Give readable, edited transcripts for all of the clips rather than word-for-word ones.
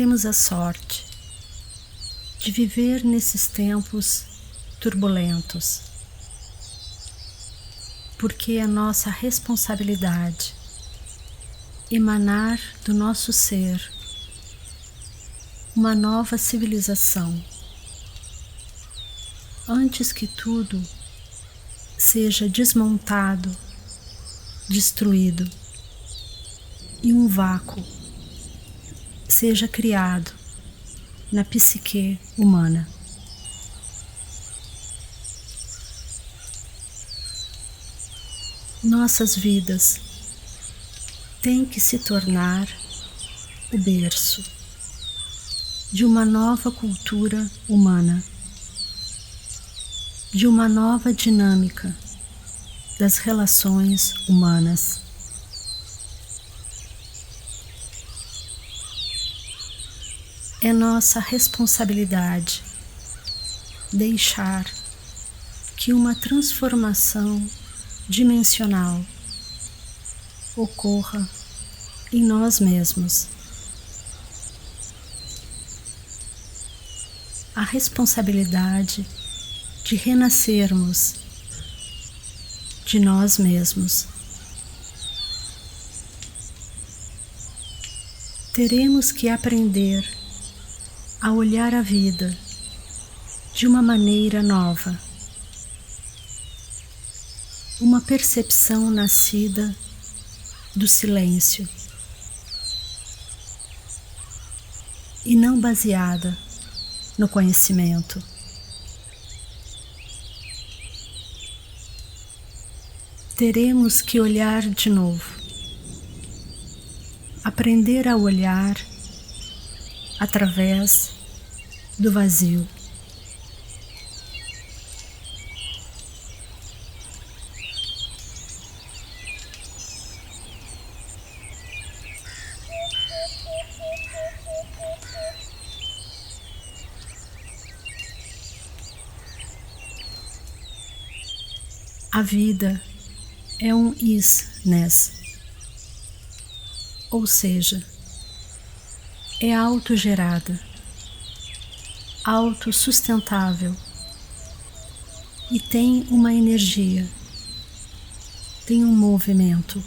temos a sorte de viver nesses tempos turbulentos, porque é nossa responsabilidade emanar do nosso ser uma nova civilização, antes que tudo seja desmontado, destruído e um vácuo seja criado na psique humana. Nossas vidas têm que se tornar o berço de uma nova cultura humana, de uma nova dinâmica das relações humanas. É nossa responsabilidade deixar que uma transformação dimensional ocorra em nós mesmos. A responsabilidade de renascermos de nós mesmos. Teremos que aprender a olhar a vida de uma maneira nova, uma percepção nascida do silêncio e não baseada no conhecimento. Teremos que olhar de novo, aprender a olhar através do vazio. A vida é um isness, ou seja, é autogerada, autossustentável e tem uma energia, tem um movimento,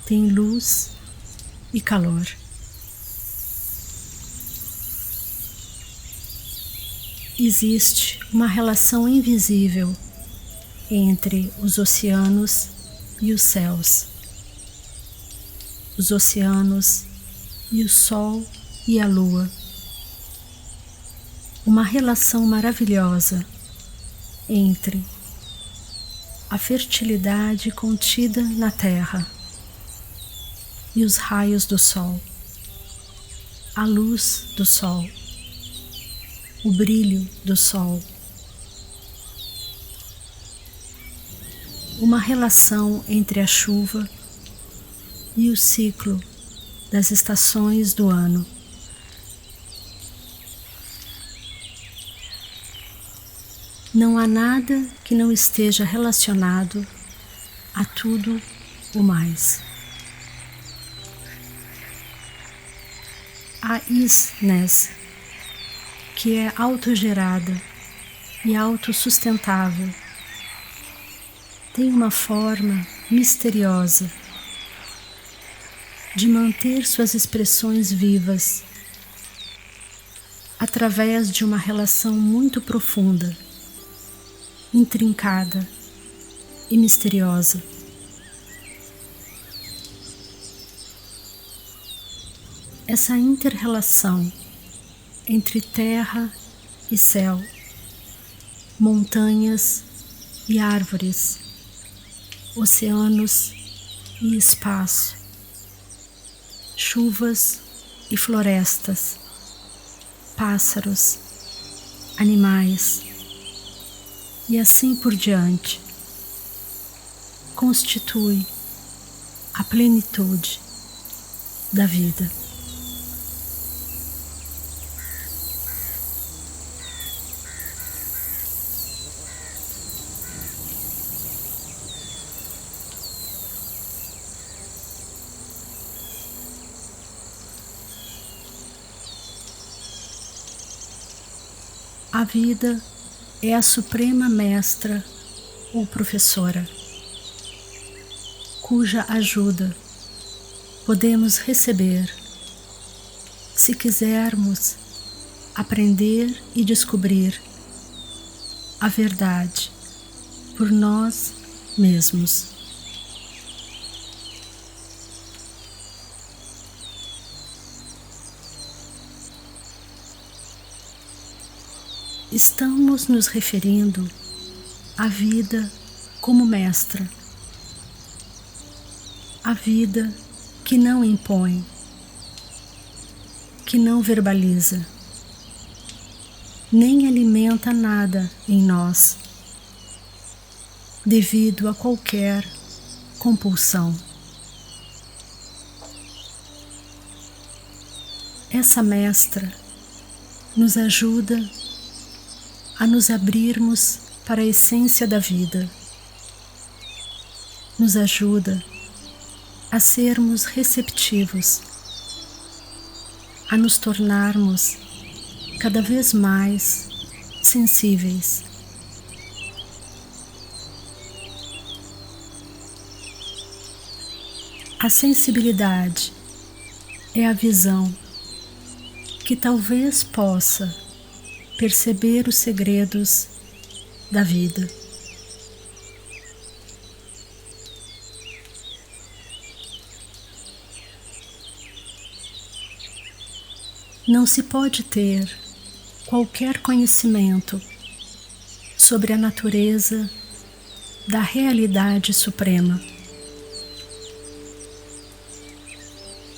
tem luz e calor. Existe uma relação invisível entre os oceanos e os céus, os oceanos e o sol e a lua. Uma relação maravilhosa entre a fertilidade contida na terra e os raios do sol, a luz do sol, o brilho do sol. Uma relação entre a chuva e o ciclo das estações do ano. Não há nada que não esteja relacionado a tudo o mais. A isness, que é autogerada e autossustentável, tem uma forma misteriosa de manter suas expressões vivas através de uma relação muito profunda, intrincada e misteriosa. Essa inter-relação entre terra e céu, montanhas e árvores, oceanos e espaço, chuvas e florestas, pássaros, animais e assim por diante, constitui a plenitude da vida. A vida é a suprema mestra ou professora, cuja ajuda podemos receber se quisermos aprender e descobrir a verdade por nós mesmos. Estamos nos referindo à vida como mestra, a vida que não impõe, que não verbaliza, nem alimenta nada em nós, devido a qualquer compulsão. Essa mestra nos ajuda a nos abrirmos para a essência da vida, nos ajuda a sermos receptivos, a nos tornarmos cada vez mais sensíveis. A sensibilidade é a visão que talvez possa perceber os segredos da vida. Não se pode ter qualquer conhecimento sobre a natureza da realidade suprema.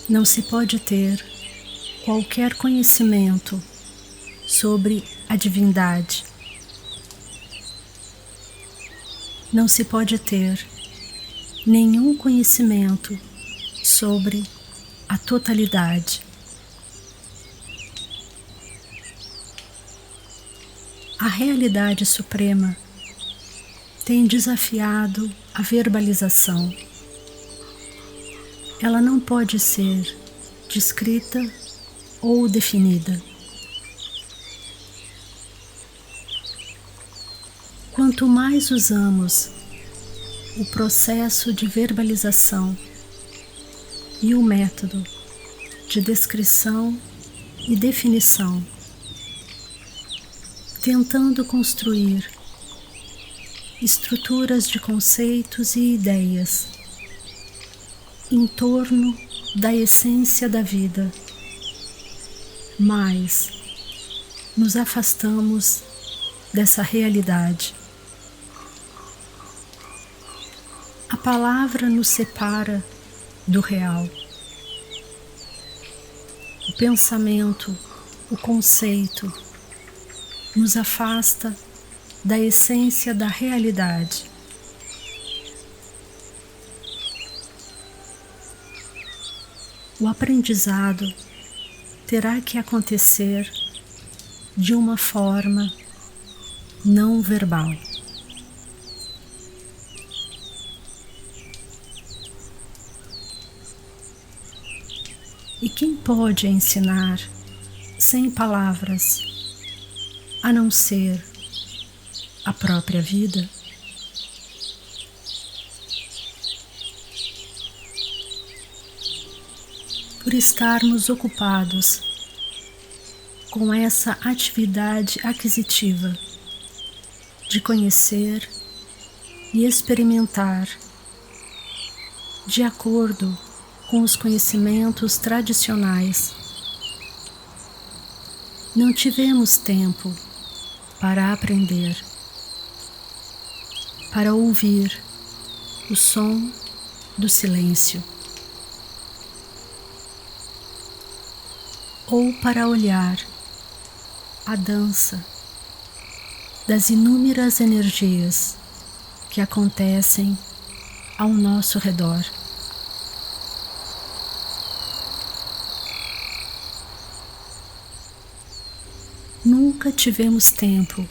Não se pode ter qualquer conhecimento sobre a divindade. Não se pode ter nenhum conhecimento sobre a totalidade. A realidade suprema tem desafiado a verbalização. Ela não pode ser descrita ou definida. Quanto mais usamos o processo de verbalização e o método de descrição e definição, tentando construir estruturas de conceitos e ideias em torno da essência da vida, mais nos afastamos dessa realidade. A palavra nos separa do real. O pensamento, o conceito, nos afasta da essência da realidade. O aprendizado terá que acontecer de uma forma não verbal. E quem pode ensinar sem palavras, a não ser a própria vida? Por estarmos ocupados com essa atividade aquisitiva de conhecer e experimentar de acordo com os conhecimentos tradicionais, não tivemos tempo para aprender, para ouvir o som do silêncio, ou para olhar a dança das inúmeras energias que acontecem ao nosso redor. Nunca tivemos tempo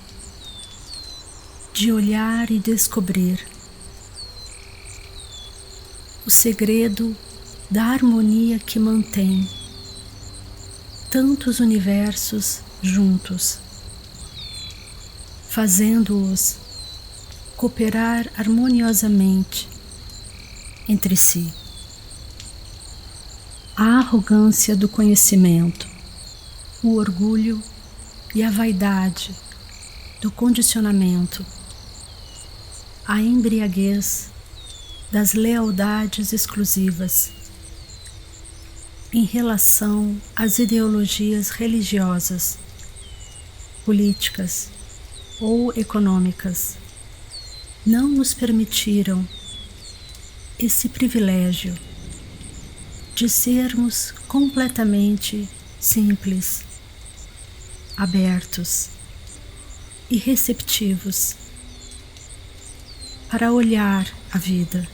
de olhar e descobrir o segredo da harmonia que mantém tantos universos juntos, fazendo-os cooperar harmoniosamente entre si. A arrogância do conhecimento, o orgulho e a vaidade do condicionamento, a embriaguez das lealdades exclusivas em relação às ideologias religiosas, políticas ou econômicas não nos permitiram esse privilégio de sermos completamente simples, abertos e receptivos para olhar a vida,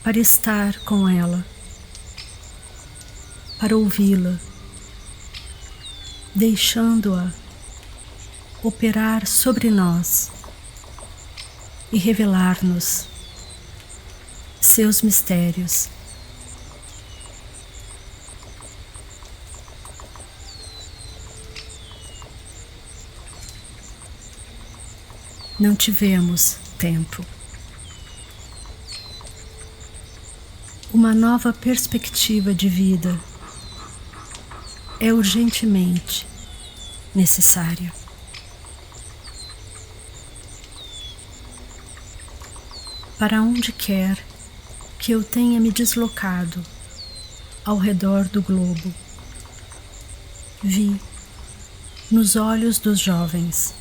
para estar com ela, para ouvi-la, deixando-a operar sobre nós e revelar-nos seus mistérios. Não tivemos tempo. Uma nova perspectiva de vida é urgentemente necessária. Para onde quer que eu tenha me deslocado ao redor do globo, vi nos olhos dos jovens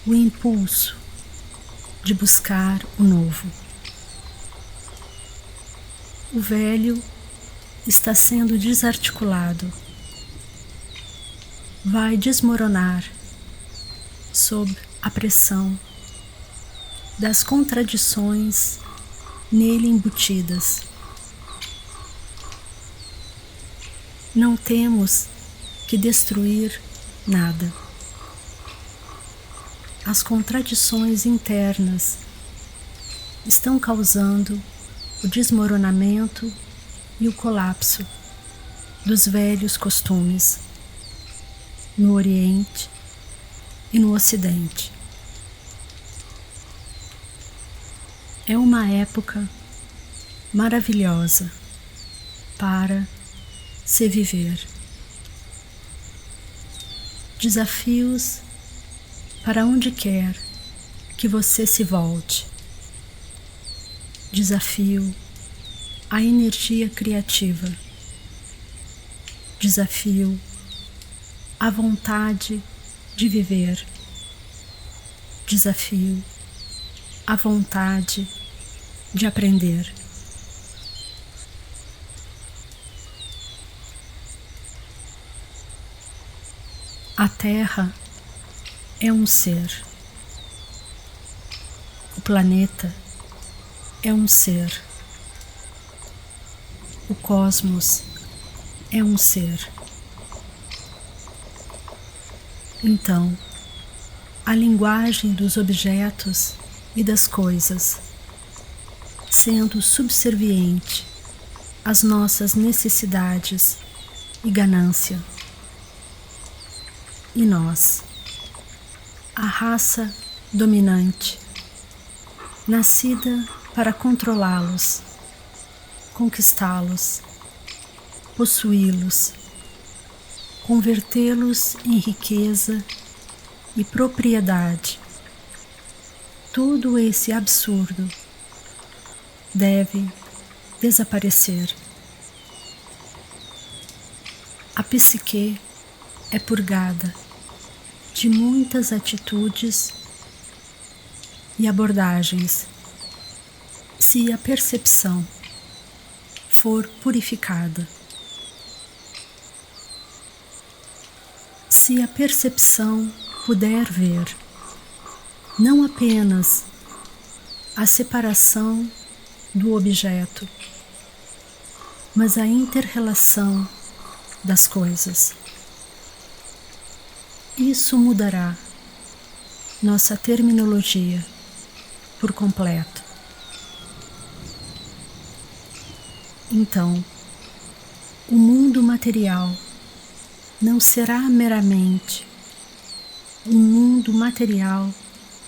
o impulso de buscar o novo. O velho está sendo desarticulado, vai desmoronar sob a pressão das contradições nele embutidas. Não temos que destruir nada. As contradições internas estão causando o desmoronamento e o colapso dos velhos costumes no Oriente e no Ocidente. É uma época maravilhosa para se viver. Desafios para onde quer que você se volte. Desafio à energia criativa. Desafio à vontade de viver. Desafio à vontade de aprender. A Terra é um ser. O planeta é um ser. O cosmos é um ser. Então, a linguagem dos objetos e das coisas, sendo subserviente às nossas necessidades e ganância. E nós, a raça dominante, nascida para controlá-los, conquistá-los, possuí-los, convertê-los em riqueza e propriedade. Tudo esse absurdo deve desaparecer. A psique é purgada de muitas atitudes e abordagens, se a percepção for purificada. Se a percepção puder ver não apenas a separação do objeto, mas a inter-relação das coisas. Isso mudará nossa terminologia por completo. Então, o mundo material não será meramente um mundo material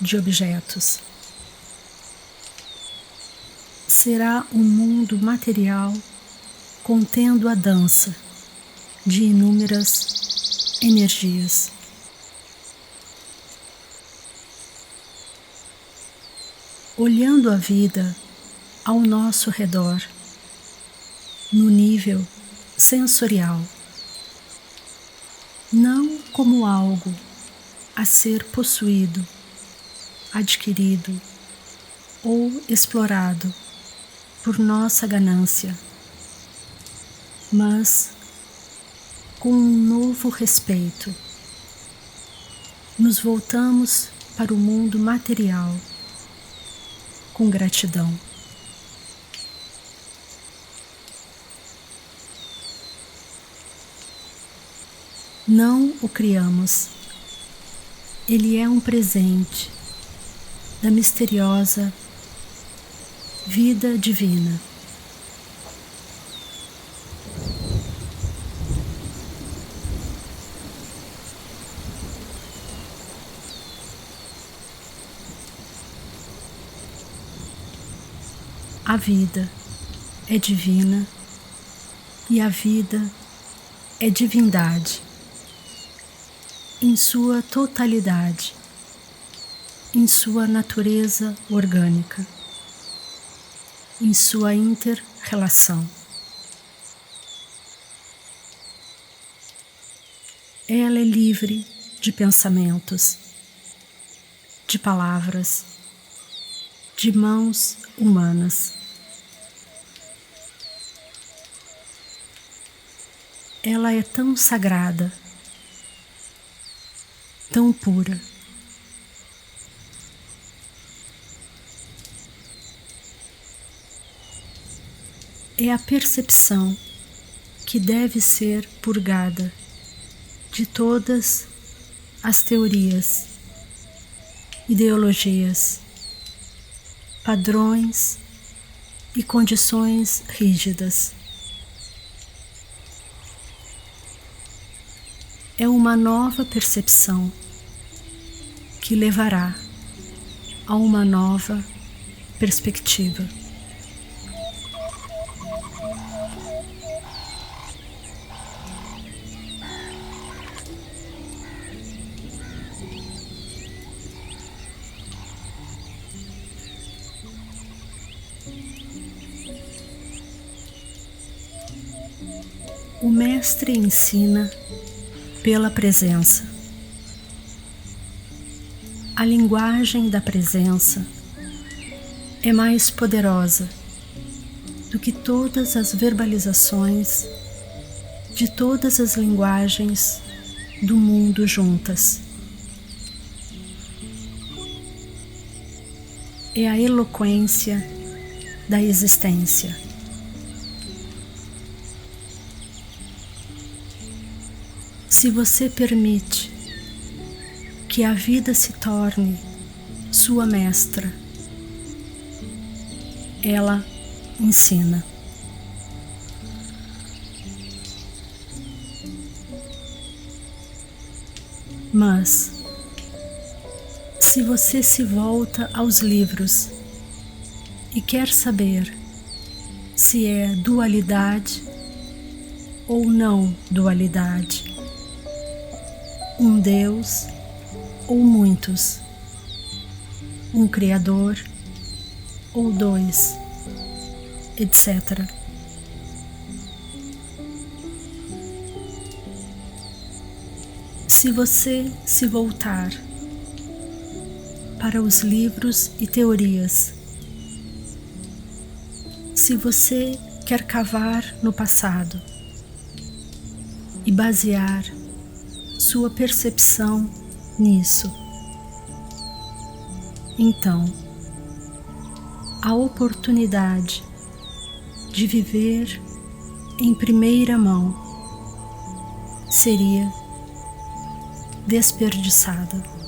de objetos. Será um mundo material contendo a dança de inúmeras energias. Olhando a vida ao nosso redor, no nível sensorial, não como algo a ser possuído, adquirido ou explorado por nossa ganância, mas com um novo respeito, nos voltamos para o mundo material com gratidão. Não o criamos. Ele é um presente da misteriosa vida divina. A vida é divina e a vida é divindade em sua totalidade, em sua natureza orgânica, em sua inter-relação. Ela é livre de pensamentos, de palavras, de mãos humanas. Ela é tão sagrada, tão pura. É a percepção que deve ser purgada de todas as teorias, ideologias, padrões e condições rígidas. É uma nova percepção que levará a uma nova perspectiva. O Mestre ensina pela presença. A linguagem da presença é mais poderosa do que todas as verbalizações de todas as linguagens do mundo juntas. É a eloquência da existência. Se você permite que a vida se torne sua mestra, ela ensina. Mas, se você se volta aos livros e quer saber se é dualidade ou não dualidade, um Deus ou muitos, um Criador ou dois, etc. Se você se voltar para os livros e teorias, se você quer cavar no passado e basear sua percepção nisso, então a oportunidade de viver em primeira mão seria desperdiçada.